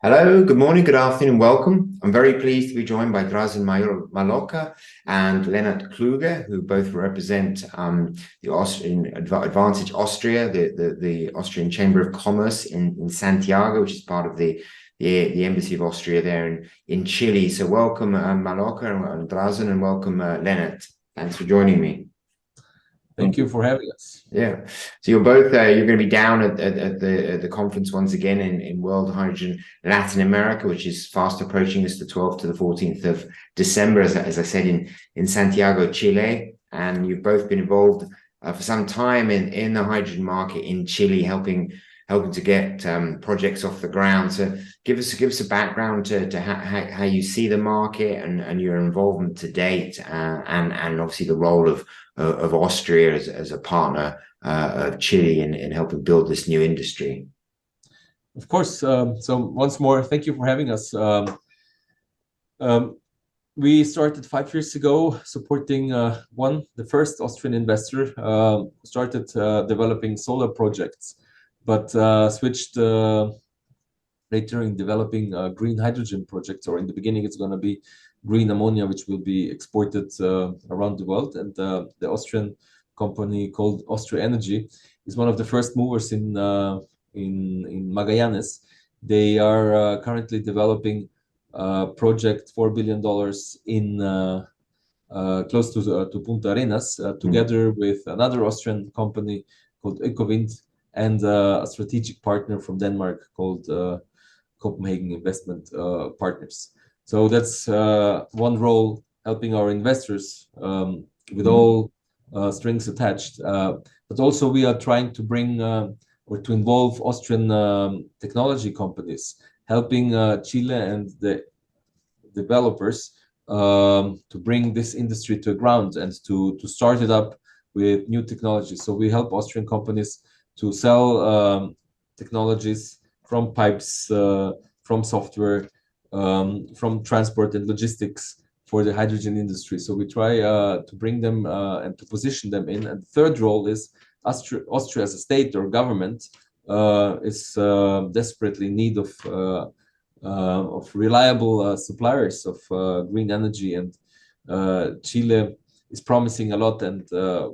Hello, good morning, good afternoon, welcome. I'm very pleased to be joined by Drazen Maloca and Lennart Kluge, who both represent the Austrian Advantage Austria, the Austrian Chamber of Commerce in Santiago, which is part of the Embassy of Austria there in Chile. So welcome Maloca and Drazen, and welcome Lennart. Thanks for joining me. Thank you for having us. Yeah, so you're both you're going to be down at the conference once again in World Hydrogen Latin America, which is fast approaching us, the 12th to the 14th of December, as I said, in Santiago, Chile. And you've both been involved for some time in the hydrogen market in Chile, helping to get projects off the ground. So give us a background to how you see the market and your involvement to date, and obviously the role of Austria as a partner of Chile in helping build this new industry. Of course. So once more, thank you for having us. We started 5 years ago supporting the first Austrian investor who started developing solar projects, but switched later in developing green hydrogen projects, or in the beginning it's going to be green ammonia, which will be exported around the world. And the Austrian company called Austria Energy is one of the first movers in Magallanes. They are currently developing a project, $4 billion in close to Punta Arenas, together with another Austrian company called Okowind and a strategic partner from Denmark called Copenhagen Investment Partners. So that's one role, helping our investors with all strings attached. But also we are trying to bring or to involve Austrian technology companies, helping Chile and the developers to bring this industry to the ground and to start it up with new technologies. So we help Austrian companies to sell technologies from pipes, from software, from transport and logistics for the hydrogen industry. So we try to bring them and to position them in. And the third role is Austria as a state or government is desperately in need of reliable suppliers of green energy, and Chile is promising a lot, and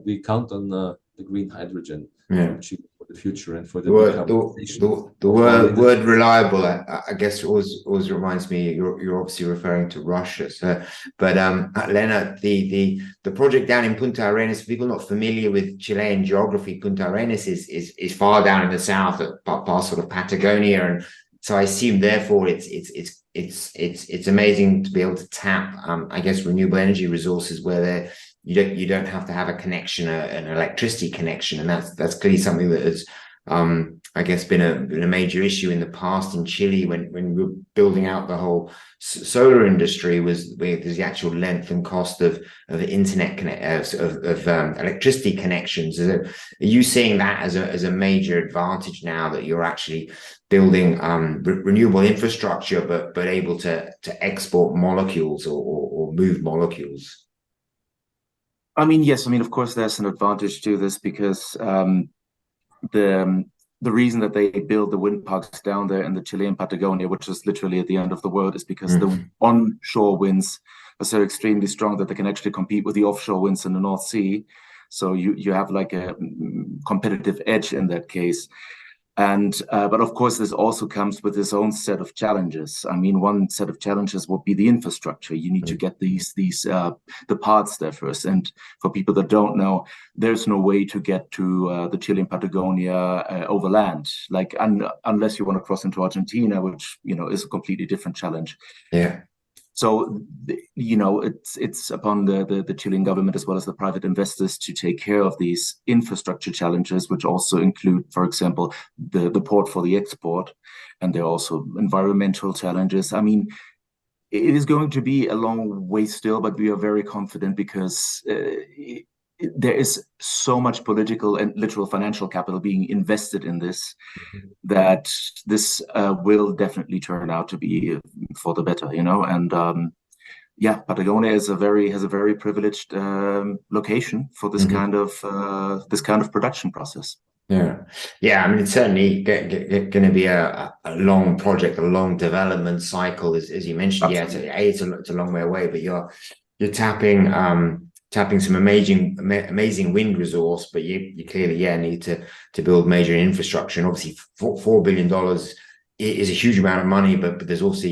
we count on the green hydrogen from Chile for the future and for the word reliable, I guess always reminds me you're obviously referring to Russia. So, but Lennart, the project down in Punta Arenas, for people not familiar with Chilean geography, Punta Arenas is far down in the south, past sort of Patagonia, and so I assume therefore it's amazing to be able to tap I guess renewable energy resources where you don't have to have a connection, an electricity connection, and that's clearly something that has I guess been a major issue in the past in Chile when we were building out the whole solar industry. Was there's the actual length and cost of internet of electricity connections. Are you seeing that as a major advantage now that you're actually building renewable infrastructure but able to export molecules or move molecules? I mean, yes. I mean, of course, there's an advantage to this because the reason that they build the wind parks down there in the Chilean Patagonia, which is literally at the end of the world, is because the onshore winds are so extremely strong that they can actually compete with the offshore winds in the North Sea. So you have like a competitive edge in that case. And but of course, this also comes with its own set of challenges. I mean, one set of challenges would be the infrastructure. You need to get the parts there first. And for people that don't know, there's no way to get to the Chilean Patagonia overland, like unless you want to cross into Argentina, which is a completely different challenge. Yeah. So, it's upon the Chilean government as well as the private investors to take care of these infrastructure challenges, which also include, for example, the port for the export, and there are also environmental challenges. I mean, it is going to be a long way still, but we are very confident because there is so much political and literal financial capital being invested in this that this will definitely turn out to be for the better, and Patagonia has a very privileged location for this kind of production process. Yeah. I mean, it's certainly going to be a long project, a long development cycle, as you mentioned. Absolutely. Yeah, it's a long way away, but you're tapping some amazing wind resource, but you clearly need to build major infrastructure, and obviously $4 billion is a huge amount of money, but there's also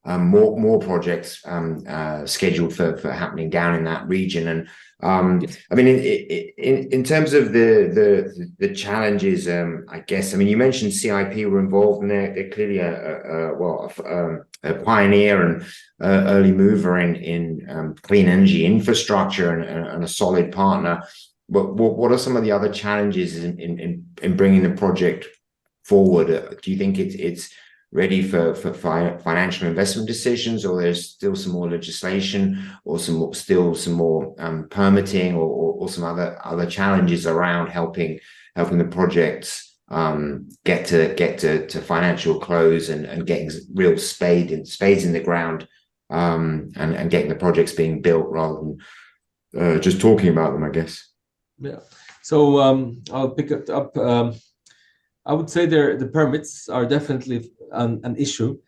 more projects scheduled for happening down in that region. And I mean, in terms of the challenges, I guess, I mean, you mentioned CIP were involved, and they're clearly a pioneer and early mover in clean energy infrastructure and a solid partner. But what are some of the other challenges in bringing the project forward? Do you think it's ready for financial investment decisions, or there's still some more legislation, or some more permitting, or some other challenges around helping the projects get to financial close and getting real spades in the ground, and getting the projects being built rather than just talking about them, I guess. Yeah. So I'll pick it up. I would say the permits are definitely an issue,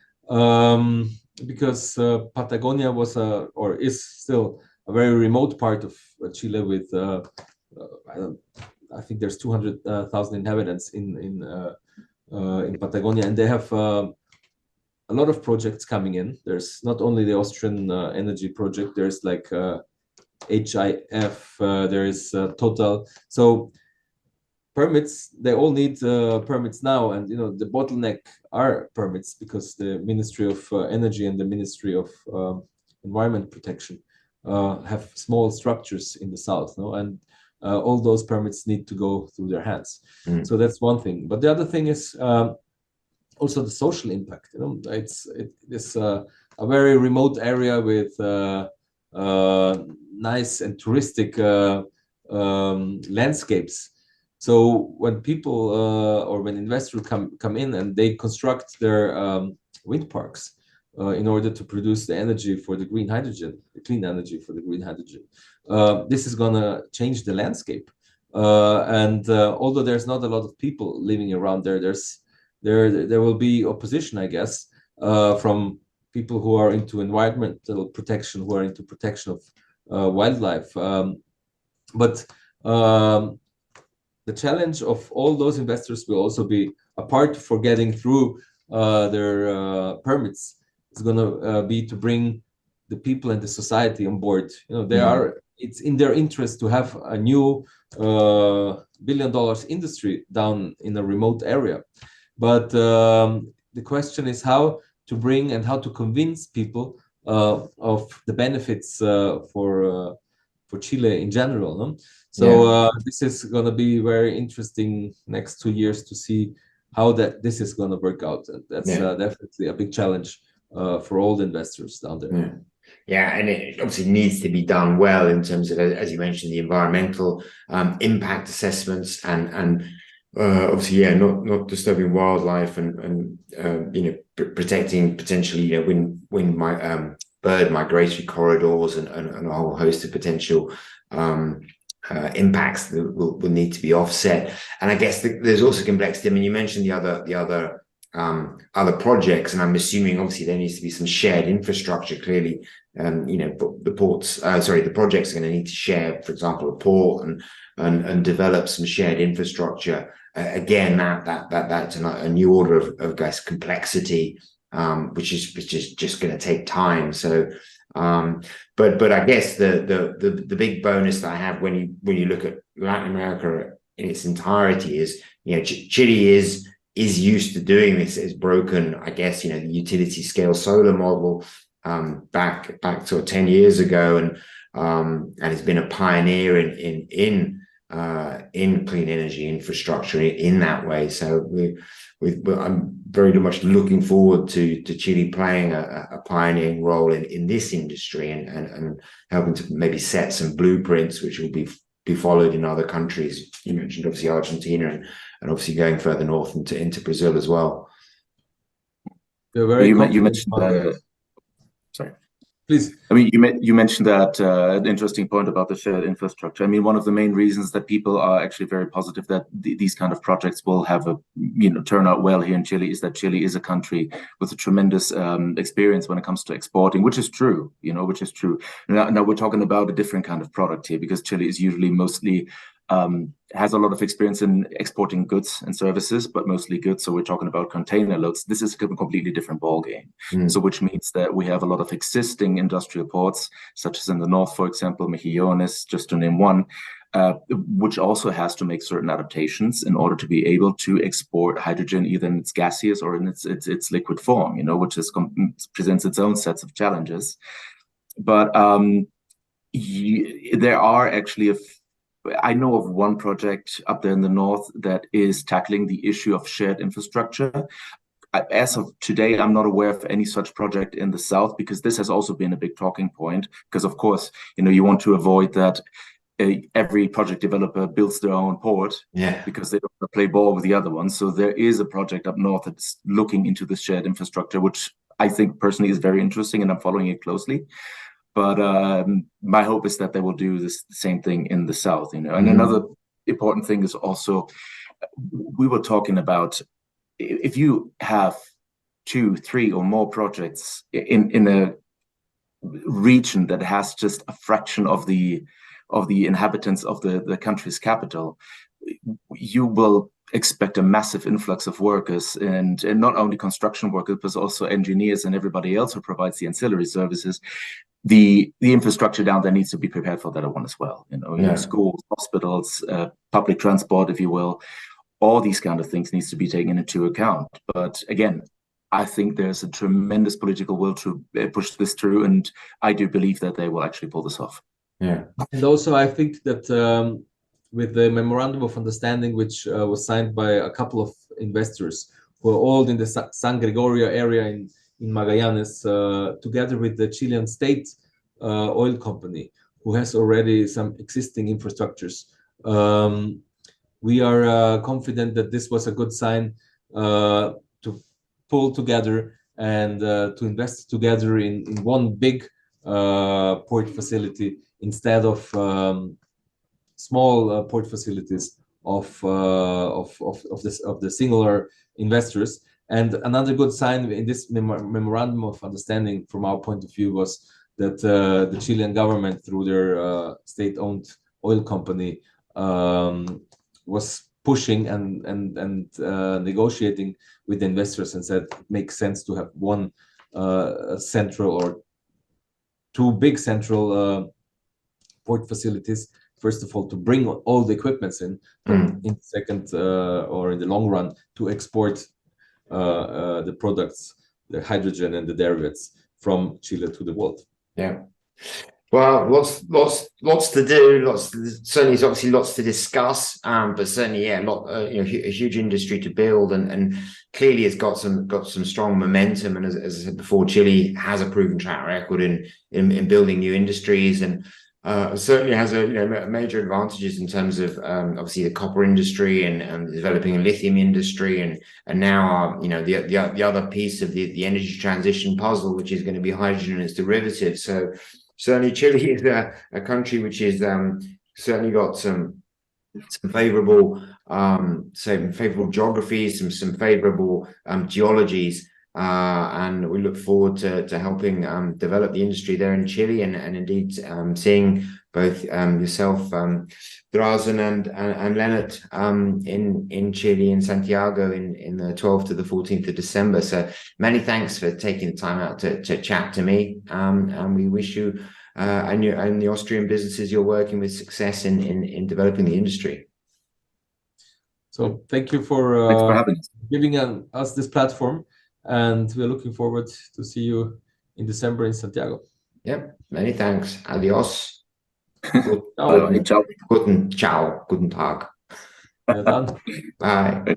because Patagonia was or is still a very remote part of Chile with I think there's 200,000 inhabitants in Patagonia, and they have a lot of projects coming in. There's not only the Austrian energy project. There's like HIF. There is Total. So permits, they all need permits now, and the bottleneck are permits, because the Ministry of Energy and the Ministry of Environment Protection have small structures in the south, no? And all those permits need to go through their hands. So that's one thing. But the other thing is also the social impact. It's a very remote area with nice and touristic landscapes. So when people or when investors come in and they construct their wind parks in order to produce the energy for the green hydrogen, the clean energy for the green hydrogen, this is gonna change the landscape. And although there's not a lot of people living around there, there will be opposition, I guess, from people who are into environmental protection, who are into protection of wildlife. But the challenge of all those investors will also be, apart for getting through their permits, is going to be to bring the people and the society on board. It's in their interest to have a new $1 billion industry down in a remote area. But the question is how to bring and how to convince people of the benefits for Chile in general. No? So this is going to be very interesting next 2 years to see how this is going to work out. And that's definitely a big challenge for all the investors down there. Yeah, and it obviously needs to be done well in terms of, as you mentioned, the environmental impact assessments and obviously, not disturbing wildlife and protecting potentially bird migratory corridors and a whole host of potential impacts that will need to be offset. And I guess there's also complexity. I mean, you mentioned the other projects, and I'm assuming obviously there needs to be some shared infrastructure. Clearly, the projects are going to need to share, for example, a port and develop some shared infrastructure. Again, that's a new order of guess complexity, which is just going to take time. So, but I guess the big bonus that I have when you look at Latin America in its entirety is, Chile is used to doing this. It's broken, I guess, the utility scale solar model back sort of 10 years ago, and it's been a pioneer in clean energy infrastructure in that way. So I'm very much looking forward to Chile playing a pioneering role in this industry and helping to maybe set some blueprints which will be followed in other countries. You mentioned obviously Argentina and obviously going further north into Brazil as well. You mentioned sorry. Please. I mean, you mentioned that interesting point about the shared infrastructure. I mean, one of the main reasons that people are actually very positive that these kind of projects will have turn out well here in Chile is that Chile is a country with a tremendous experience when it comes to exporting, which is true. Which is true. Now we're talking about a different kind of product here because Chile is usually mostly has a lot of experience in exporting goods and services, but mostly goods. So we're talking about container loads. This is a completely different ballgame. So which means that we have a lot of existing industrial ports, such as in the north, for example, Magallanes, just to name one, which also has to make certain adaptations in order to be able to export hydrogen either in its gaseous or in its liquid form, which presents its own sets of challenges. But there are actually I know of one project up there in the north that is tackling the issue of shared infrastructure. As of today, I'm not aware of any such project in the south because this has also been a big talking point. Because of course, you want to avoid that every project developer builds their own port because they don't want to play ball with the other ones. So there is a project up north that's looking into this shared infrastructure, which I think personally is very interesting, and I'm following it closely. But my hope is that they will do the same thing in the south, And another important thing is also, we were talking about, if you have 2, 3 or more projects in a region that has just a fraction of the inhabitants of the country's capital, you will expect a massive influx of workers, and not only construction workers, but also engineers and everybody else who provides the ancillary services. The infrastructure down there needs to be prepared for that one as well. Schools, hospitals, public transport, if you will, all these kind of things needs to be taken into account. But again, I think there's a tremendous political will to push this through, and I do believe that they will actually pull this off. Yeah, and also I think that with the memorandum of understanding, which was signed by a couple of investors who are all in the San Gregorio area in Magallanes, together with the Chilean state oil company, who has already some existing infrastructures. We are confident that this was a good sign to pull together and to invest together in one big port facility instead of small port facilities of the singular investors. And another good sign in this memorandum of understanding, from our point of view, was that the Chilean government, through their state-owned oil company, was pushing and negotiating with the investors, and said it makes sense to have one central or 2 big central port facilities. First of all, to bring all the equipments in the second or in the long run to export the products, the hydrogen and the derivatives from Chile to the world. Yeah. Well, lots to do. Certainly, obviously lots to discuss. But certainly, a huge industry to build, and clearly it's got some strong momentum. And as I said before, Chile has a proven track record in building new industries, and certainly has a major advantages in terms of obviously the copper industry and developing a lithium industry, and now the other piece of the energy transition puzzle, which is going to be hydrogen and its derivatives. So certainly Chile is a country which is certainly got some favorable geographies, some favorable geologies. And we look forward to helping develop the industry there in Chile, and indeed seeing both yourself, Drazen, and Lennart in Chile, in Santiago, in the 12th to the 14th of December. So many thanks for taking the time out to chat to me, and we wish you and the Austrian businesses you're working with success in developing the industry. So thank you for having us. Giving us this platform. And we're looking forward to see you in December in Santiago. Yep. Many thanks. Adios. Ciao. Guten Tag. Ja, dann. Bye.